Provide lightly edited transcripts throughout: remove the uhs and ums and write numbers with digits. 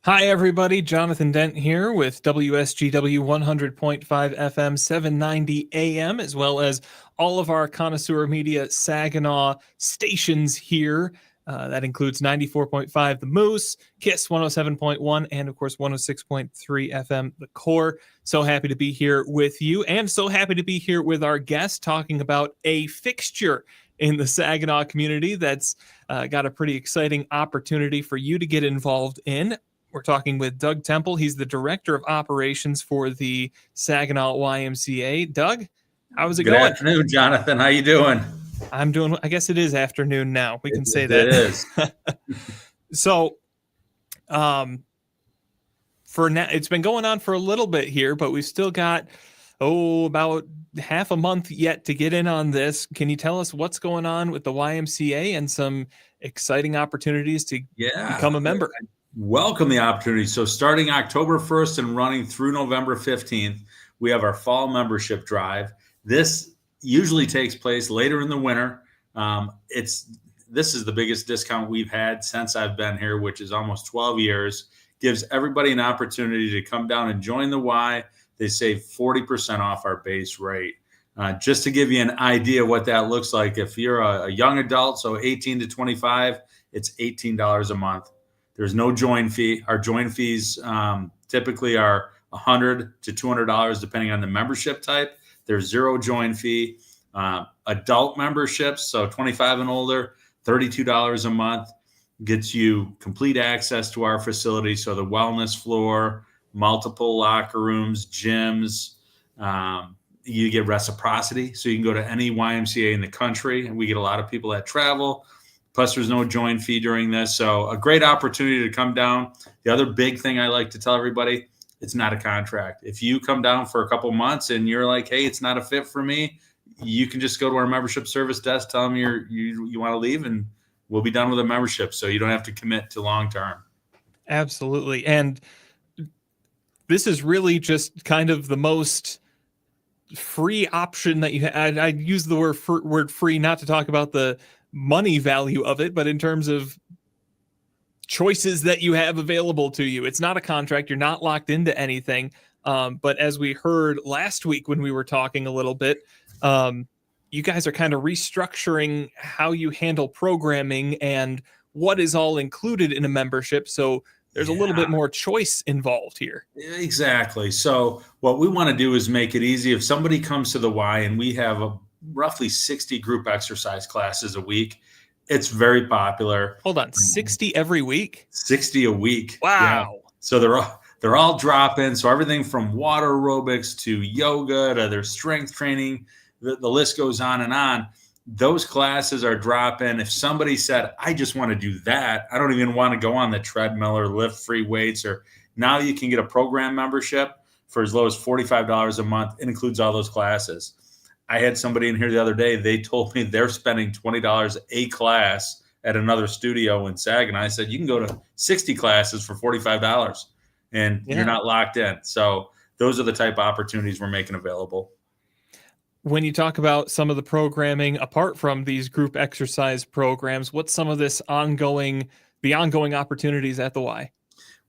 Hi, everybody. Jonathan Dent here with WSGW 100.5 FM, 790 AM, as well as all of our Connoisseur Media Saginaw stations here. That includes 94.5 The Moose, KISS 107.1, and of course 106.3 FM The Core. So happy to be here with you, and so happy to be here with our guest talking about a fixture in the Saginaw community that's got a pretty exciting opportunity for you to get involved in. We're talking with Doug Temple. He's the Director of Operations for the Saginaw YMCA. Doug, how's it Good going? afternoon, Jonathan. How you doing? I'm doing, I guess it is afternoon now. We can say It that. is. So, for now, it's been going on for a little bit here, but we've still got, about half a month yet to get in on this. Can you tell us what's going on with the YMCA and some exciting opportunities to become a member? Welcome the opportunity. So starting October 1st and running through November 15th, we have our fall membership drive. This usually takes place later in the winter. This is the biggest discount we've had since I've been here, which is almost 12 years. Gives everybody an opportunity to come down and join the Y. They save 40% off our base rate. Just to give you an idea what that looks like, if you're a young adult, so 18 to 25, it's $18 a month. There's no join fee. Our join fees typically are $100 to $200 depending on the membership type. There's zero join fee. Adult memberships, so 25 and older, $32 a month, gets you complete access to our facility. So the wellness floor, multiple locker rooms, gyms. You get reciprocity, so you can go to any YMCA in the country, and we get a lot of people that travel. Plus, there's no join fee during this. So a great opportunity to come down. The other big thing I like to tell everybody, it's not a contract. If you come down for a couple months and you're like, hey, it's not a fit for me, you can just go to our membership service desk, tell them you want to leave, and we'll be done with a membership. So you don't have to commit to long term. Absolutely. And this is really just kind of the most free option that you had. I use the word free not to talk about the money value of it, but in terms of choices that you have available to you. It's not a contract. You're not locked into anything. But as we heard last week when we were talking a little bit, you guys are kind of restructuring how you handle programming and what is all included in a membership. So there's a little bit more choice involved here. Exactly. So what we want to do is make it easy. If somebody comes to the Y and we have roughly 60 group exercise classes a week, it's very popular. Hold on, 60 every week? 60 a week. Wow. Yeah. So they're all drop-in. So everything from water aerobics to yoga to their strength training, the list goes on and on. Those classes are drop-in. If somebody said, I just want to do that, I don't even want to go on the treadmill or lift free weights, or now you can get a program membership for as low as $45 a month. It includes all those classes. I had somebody in here the other day. They told me they're spending $20 a class at another studio in Saginaw. I said, you can go to 60 classes for $45 and you're not locked in. So those are the type of opportunities we're making available. When you talk about some of the programming apart from these group exercise programs, what's some of the ongoing opportunities at the Y?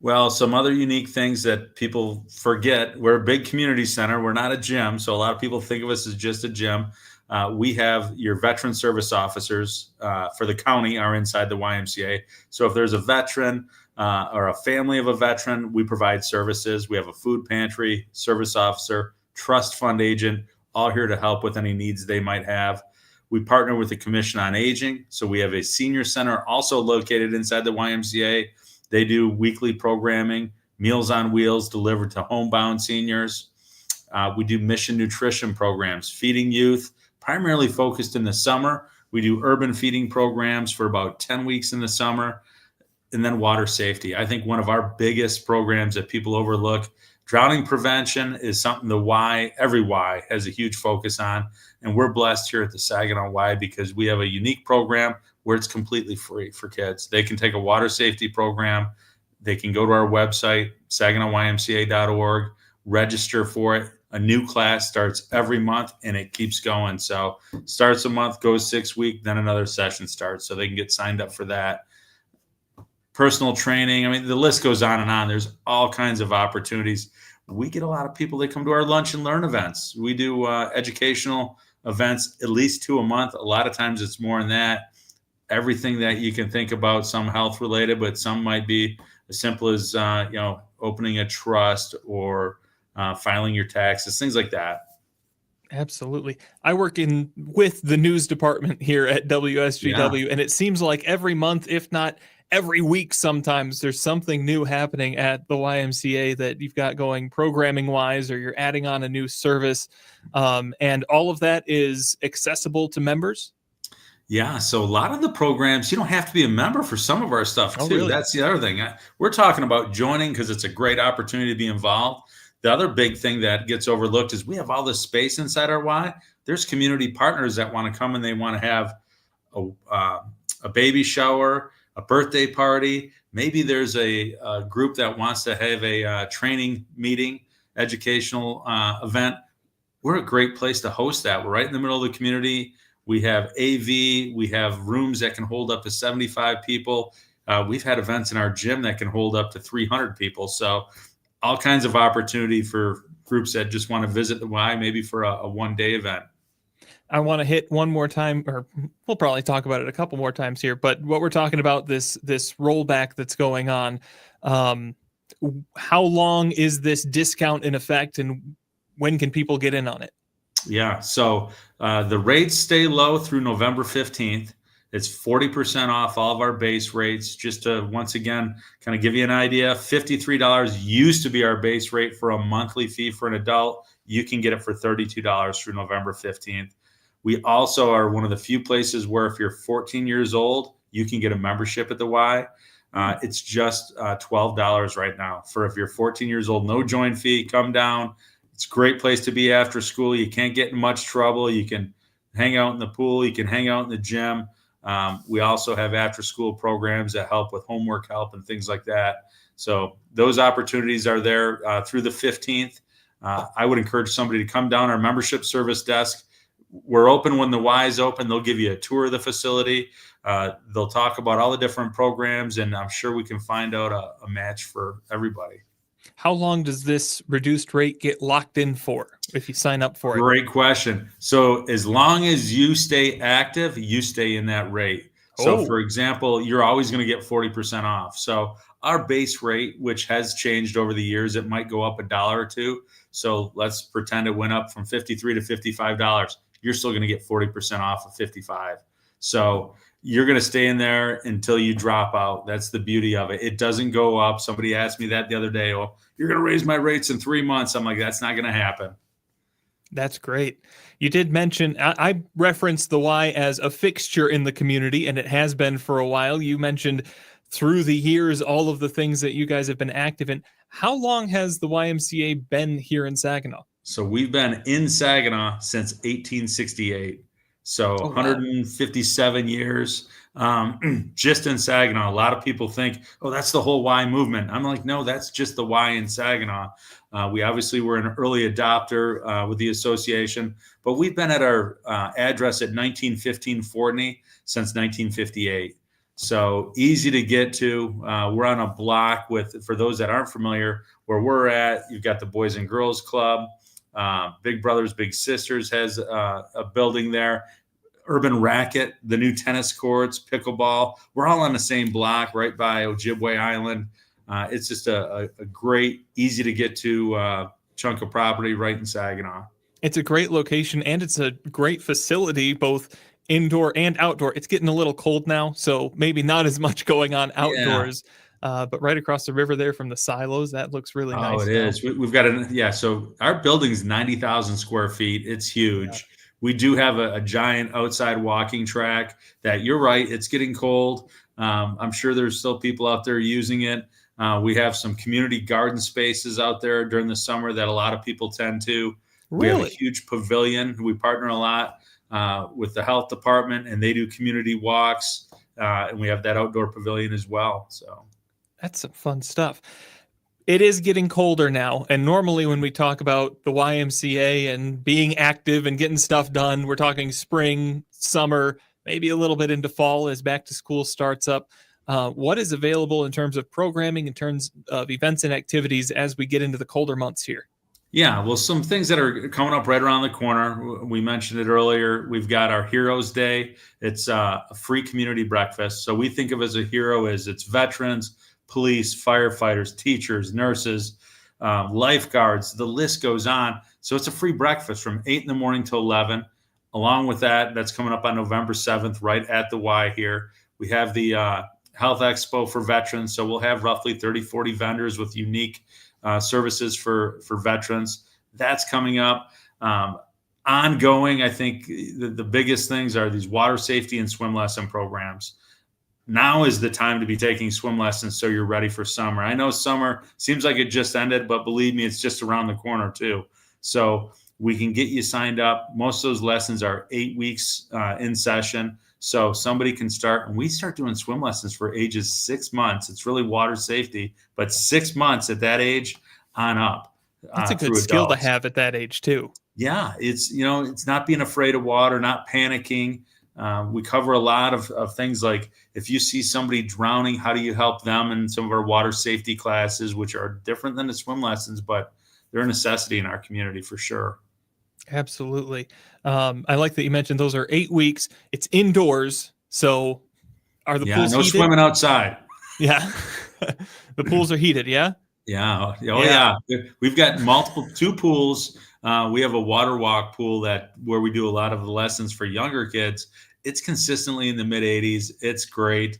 Well, some other unique things that people forget. We're a big community center. We're not a gym. So a lot of people think of us as just a gym. We have your veteran service officers for the county are inside the YMCA. So if there's a veteran or a family of a veteran, we provide services. We have a food pantry, service officer, trust fund agent, all here to help with any needs they might have. We partner with the Commission on Aging. So we have a senior center also located inside the YMCA. They do weekly programming, Meals on Wheels delivered to homebound seniors. We do mission nutrition programs, feeding youth, primarily focused in the summer. We do urban feeding programs for about 10 weeks in the summer. And then water safety. I think one of our biggest programs that people overlook, drowning prevention, is something every Y has a huge focus on. And we're blessed here at the Saginaw Y because we have a unique program where it's completely free for kids. They can take a water safety program. They can go to our website, SaginawYMCA.org, register for it. A new class starts every month and it keeps going. So starts a month, goes 6 weeks, then another session starts. So they can get signed up for that. personal training. I mean, the list goes on and on. There's all kinds of opportunities. We get a lot of people that come to our lunch and learn events. We do educational events, at least 2 a month. A lot of times it's more than that. Everything that you can think about, some health related, but some might be as simple as opening a trust or filing your taxes, things like that. Absolutely. I work with the news department here at WSGW, and it seems like every month, if not every week, sometimes there's something new happening at the YMCA that you've got going programming wise, or you're adding on a new service. And all of that is accessible to members. Yeah, so a lot of the programs, you don't have to be a member for some of our stuff too. Oh, really? That's the other thing. We're talking about joining because it's a great opportunity to be involved. The other big thing that gets overlooked is we have all this space inside our Y. There's community partners that want to come and they want to have a baby shower, a birthday party. Maybe there's a group that wants to have a training meeting, educational event. We're a great place to host that. We're right in the middle of the community. We have AV. We have rooms that can hold up to 75 people. We've had events in our gym that can hold up to 300 people. So all kinds of opportunity for groups that just want to visit the Y, maybe for a one-day event. I want to hit one more time, or we'll probably talk about it a couple more times here, but what we're talking about, this rollback that's going on, how long is this discount in effect, and when can people get in on it? Yeah, so the rates stay low through November 15th. It's 40% off all of our base rates. Just to, once again, kind of give you an idea, $53 used to be our base rate for a monthly fee for an adult. You can get it for $32 through November 15th. We also are one of the few places where if you're 14 years old, you can get a membership at the Y. It's just $12 right now for if you're 14 years old, no join fee, come down. It's a great place to be after school. You can't get in much trouble. You can hang out in the pool. You can hang out in the gym. We also have after school programs that help with homework help and things like that. So those opportunities are there through the 15th. I would encourage somebody to come down our membership service desk. We're open when the Y is open. They'll give you a tour of the facility. They'll talk about all the different programs, and I'm sure we can find out a match for everybody. How long does this reduced rate get locked in for if you sign up for it? Great question. So as long as you stay active, you stay in that rate. So for example, you're always going to get 40% off. So our base rate, which has changed over the years, it might go up $1 or $2. So let's pretend it went up from $53 to $55. You're still going to get 40% off of $55. So you're going to stay in there until you drop out. That's the beauty of it. It doesn't go up. Somebody asked me that the other day. Oh, you're going to raise my rates in 3 months. I'm like, that's not going to happen. That's great. You did mention, I referenced the Y as a fixture in the community, and it has been for a while. You mentioned through the years all of the things that you guys have been active in. How long has the YMCA been here in Saginaw? So we've been in Saginaw since 1868. So 157 years just in Saginaw. A lot of people think, oh, that's the whole Y movement. I'm like, no, that's just the Y in Saginaw. We obviously were an early adopter with the association, but we've been at our address at 1915 Fortney since 1958. So easy to get to. We're on a block with, for those that aren't familiar, where we're at, you've got the Boys and Girls Club. Big Brothers Big Sisters has a building there. Urban Racket, the new tennis courts, pickleball. We're all on the same block right by Ojibwe Island. It's just a great, easy to get to chunk of property right in Saginaw. It's a great location, and it's a great facility, both indoor and outdoor. It's getting a little cold now, so maybe not as much going on outdoors. Yeah. But right across the river there from the silos, that looks really nice. Oh, it is. We've got so our building's 90,000 square feet. It's huge. Yeah. We do have a giant outside walking track that, you're right, it's getting cold. I'm sure there's still people out there using it. We have some community garden spaces out there during the summer that a lot of people tend to. Really? We have a huge pavilion. We partner a lot with the health department, and they do community walks. And we have that outdoor pavilion as well. So that's some fun stuff. It is getting colder now, and normally when we talk about the YMCA and being active and getting stuff done, we're talking spring, summer, maybe a little bit into fall as back to school starts up. What is available in terms of programming, in terms of events and activities as we get into the colder months here? Yeah, well, some things that are coming up right around the corner. We mentioned it earlier. We've got our Heroes Day. It's a free community breakfast. So we think of as a hero as it's veterans, police, firefighters, teachers, nurses, lifeguards. The list goes on. So it's a free breakfast from 8 in the morning till 11. Along with that, that's coming up on November 7th, right at the Y here. We have the Health Expo for veterans. So we'll have roughly 30, 40 vendors with unique services for veterans. That's coming up. Ongoing, I think the biggest things are these water safety and swim lesson programs. Now is the time to be taking swim lessons so you're ready for summer. I know summer seems like it just ended, but believe me, it's just around the corner too. So we can get you signed up. Most of those lessons are 8 weeks in session. So somebody can start, and we start doing swim lessons for ages 6 months. It's really water safety, but 6 months at that age on up. That's a good skill to have at that age too. Yeah, it's it's not being afraid of water, not panicking. We cover a lot of things like if you see somebody drowning, how do you help them in some of our water safety classes, which are different than the swim lessons, but they're a necessity in our community for sure. Absolutely. I like that you mentioned those are 8 weeks. It's indoors. So are the pools no heated? Swimming outside. Yeah. The pools are heated. Yeah. Yeah. Oh yeah. We've got two pools. We have a water walk pool where we do a lot of the lessons for younger kids. It's consistently in the mid 80s. It's great.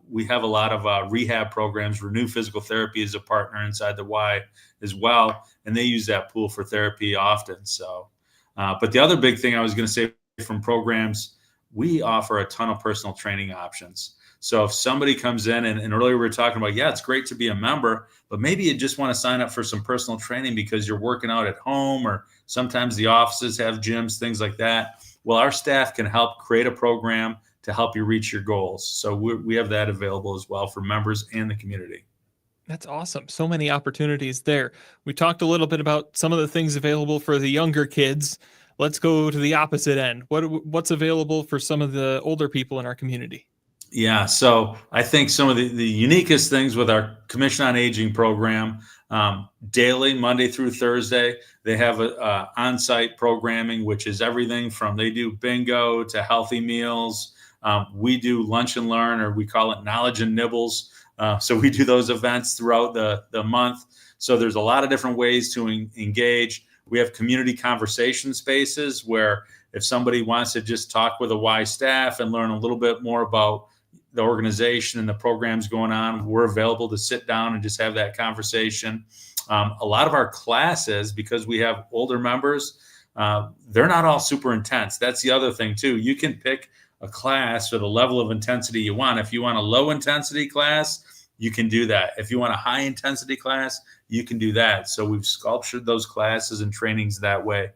We have a lot of rehab programs. Renew Physical Therapy is a partner inside the Y as well, and they use that pool for therapy often. So, but the other big thing I was going to say from programs, we offer a ton of personal training options. So if somebody comes in and earlier we were talking about, it's great to be a member, but maybe you just want to sign up for some personal training because you're working out at home, or sometimes the offices have gyms, things like that. Well, our staff can help create a program to help you reach your goals. So we have that available as well for members and the community. That's awesome. So many opportunities there. We talked a little bit about some of the things available for the younger kids. Let's go to the opposite end. What's available for some of the older people in our community? Yeah, so I think some of the uniquest things with our Commission on Aging program, daily, Monday through Thursday, they have a on-site programming, which is everything from they do bingo to healthy meals. We do lunch and learn, or we call it knowledge and nibbles. So we do those events throughout the month. So there's a lot of different ways to engage. We have community conversation spaces where if somebody wants to just talk with a Y staff and learn a little bit more about the organization and the programs going on, we're available to sit down and just have that conversation. A lot of our classes, because we have older members, they're not all super intense. That's the other thing too. You can pick a class or the level of intensity you want. If you want a low intensity class, you can do that. If you want a high intensity class, you can do that. So we've sculptured those classes and trainings that way.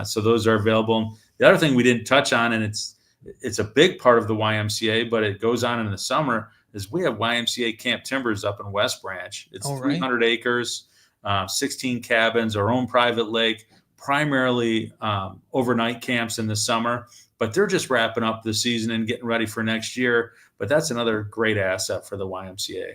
So those are available. The other thing we didn't touch on, and it's a big part of the YMCA, but it goes on in the summer, is we have YMCA Camp Timbers up in West Branch. It's 300 acres, 16 cabins, our own private lake, primarily overnight camps in the summer, but they're just wrapping up the season and getting ready for next year. But that's another great asset for the YMCA.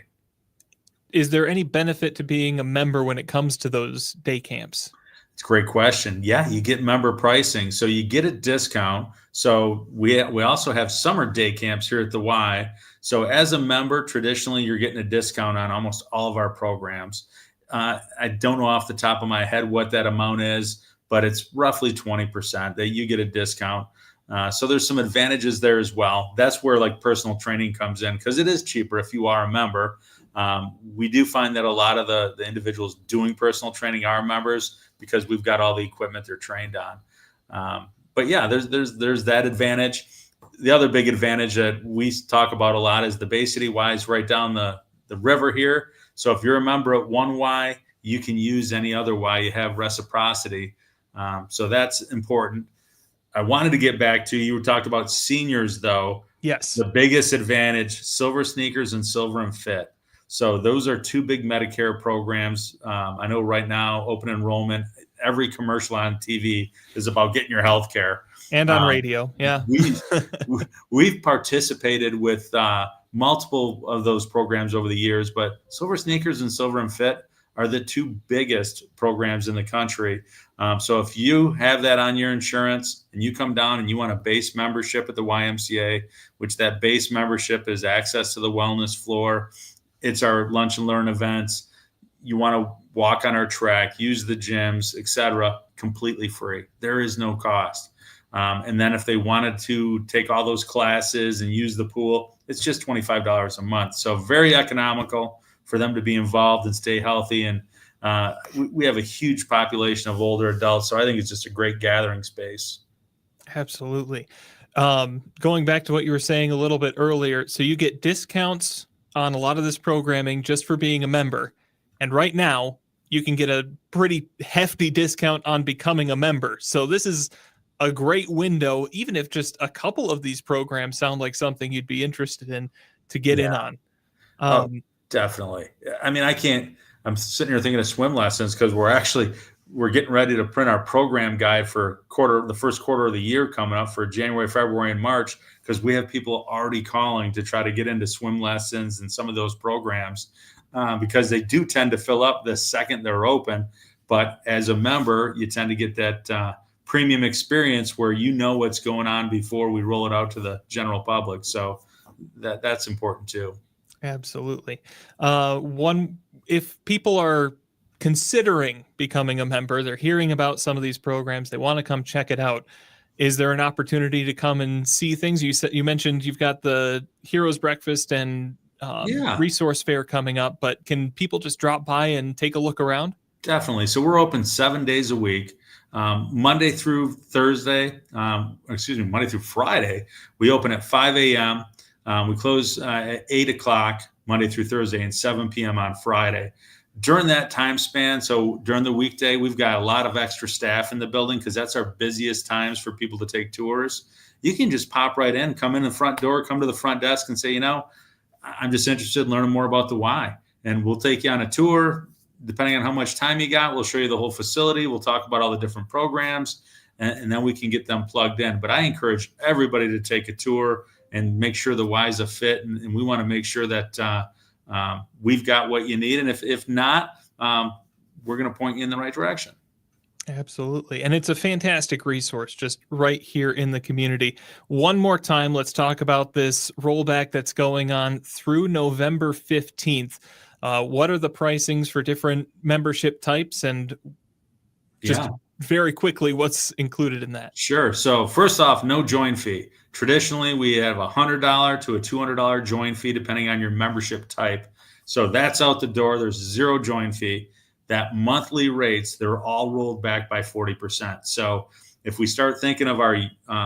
Is there any benefit to being a member when it comes to those day camps? It's a great question. Yeah, you get member pricing. So you get a discount. So we also have summer day camps here at the Y. So as a member, traditionally, you're getting a discount on almost all of our programs. I don't know off the top of my head what that amount is, but it's roughly 20% that you get a discount. So there's some advantages there as well. That's where like personal training comes in, because it is cheaper if you are a member. We do find that a lot of the individuals doing personal training are members because we've got all the equipment they're trained on. But yeah, there's that advantage. The other big advantage that we talk about a lot is the Bay City Y is right down the river here. So if you're a member at one Y, you can use any other Y. You have reciprocity. So that's important. I wanted to get back to, you talked about seniors though. Yes. The biggest advantage, Silver Sneakers and Silver and Fit. So those are two big Medicare programs. I know right now, open enrollment, every commercial on TV is about getting your health care. And on radio, yeah. We've participated with multiple of those programs over the years, but Silver Sneakers and Silver and Fit are the two biggest programs in the country. So if you have that on your insurance and you come down and you want a base membership at the YMCA, which that base membership is access to the wellness floor, it's our lunch and learn events. You want to walk on our track, use the gyms, etc., completely free. There is no cost. And then if they wanted to take all those classes and use the pool, it's just $25 a month. So very economical for them to be involved and stay healthy. And we have a huge population of older adults. So I think it's just a great gathering space. Absolutely. Going back to what you were saying a little bit earlier, so you get discounts on a lot of this programming just for being a member. And right now, you can get a pretty hefty discount on becoming a member. So this is a great window, even if just a couple of these programs sound like something you'd be interested in to get in on. Definitely. I mean, I'm sitting here thinking of swim lessons because we're getting ready to print our program guide for the first quarter of the year coming up for January, February, and March, because we have people already calling to try to get into swim lessons and some of those programs because they do tend to fill up the second they're open. But as a member, you tend to get that premium experience where you know what's going on before we roll it out to the general public. So that's important too. Absolutely. If people are considering becoming a member, they're hearing about some of these programs, they want to come check it out. Is there an opportunity to come and see things? You mentioned you've got the Heroes Breakfast and Resource Fair coming up, but can people just drop by and take a look around? Definitely. So we're open 7 days a week, Monday through Friday. We open at 5 a.m. We close at 8 o'clock Monday through Thursday and 7 p.m. on Friday. During that time span, so during the weekday, we've got a lot of extra staff in the building because that's our busiest times for people to take tours. You can just pop right in, come in the front door, come to the front desk and say, I'm just interested in learning more about the Y. And we'll take you on a tour. Depending on how much time you got, we'll show you the whole facility. We'll talk about all the different programs, and then we can get them plugged in. But I encourage everybody to take a tour and make sure the Y is a fit. And we want to make sure that we've got what you need. And if not, we're going to point you in the right direction. Absolutely. And it's a fantastic resource just right here in the community. One more time, let's talk about this rollback that's going on through November 15th. What are the pricings for different membership types? And just very quickly, what's included in that? Sure. So first off, no join fee. Traditionally, we have a $100 to a $200 join fee, depending on your membership type. So that's out the door. There's zero join fee. That monthly rates, they're all rolled back by 40%. So if we start thinking of our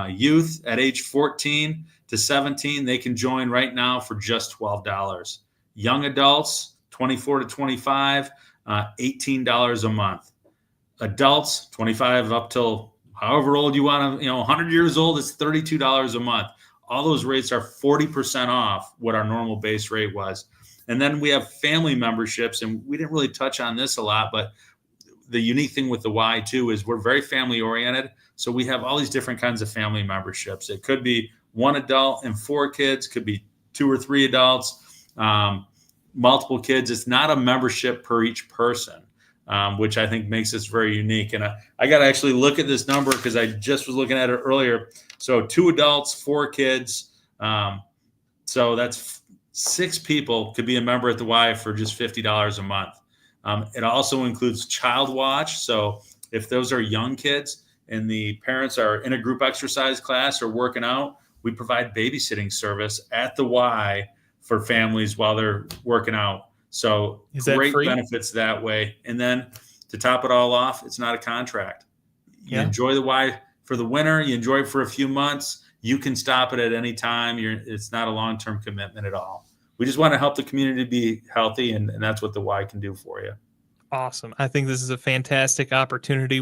youth at age 14 to 17, they can join right now for just $12. Young adults, 24 to 25, $18 a month. Adults, 25 up till however old you want to, 100 years old, it's $32 a month. All those rates are 40% off what our normal base rate was. And then we have family memberships, and we didn't really touch on this a lot, but the unique thing with the Y too is we're very family oriented. So we have all these different kinds of family memberships. It could be one adult and 4 kids, could be 2 or 3 adults, multiple kids. It's not a membership per each person, which I think makes us very unique. And I got to actually look at this number because I just was looking at it earlier. So 2 adults, 4 kids. So that's 6 people could be a member at the Y for just $50 a month. It also includes Child Watch. So if those are young kids and the parents are in a group exercise class or working out, we provide babysitting service at the Y for families while they're working out. So great benefits that way. And then to top it all off, it's not a contract. You enjoy the Y for the winter. You enjoy it for a few months. You can stop it at any time. It's not a long-term commitment at all. We just want to help the community be healthy, and that's what the Y can do for you. Awesome. I think this is a fantastic opportunity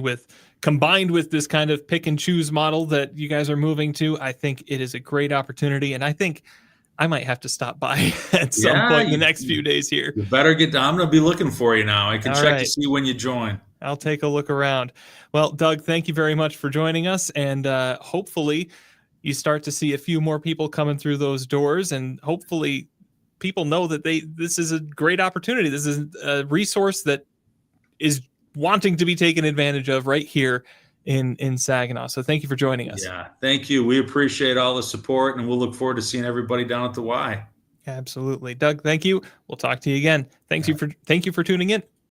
combined with this kind of pick and choose model that you guys are moving to. I think it is a great opportunity, and I think I might have to stop by at some point in the next few days here. You better get down. I'm going to be looking for you now. I can check to see when you join. I'll take a look around. Well, Doug, thank you very much for joining us, and hopefully you start to see a few more people coming through those doors, and hopefully people know that this is a great opportunity. This is a resource that is wanting to be taken advantage of right here in Saginaw. So thank you for joining us. Yeah, thank you. We appreciate all the support, and we'll look forward to seeing everybody down at the Y. Absolutely. Doug, thank you. We'll talk to you again. Thank you for tuning in.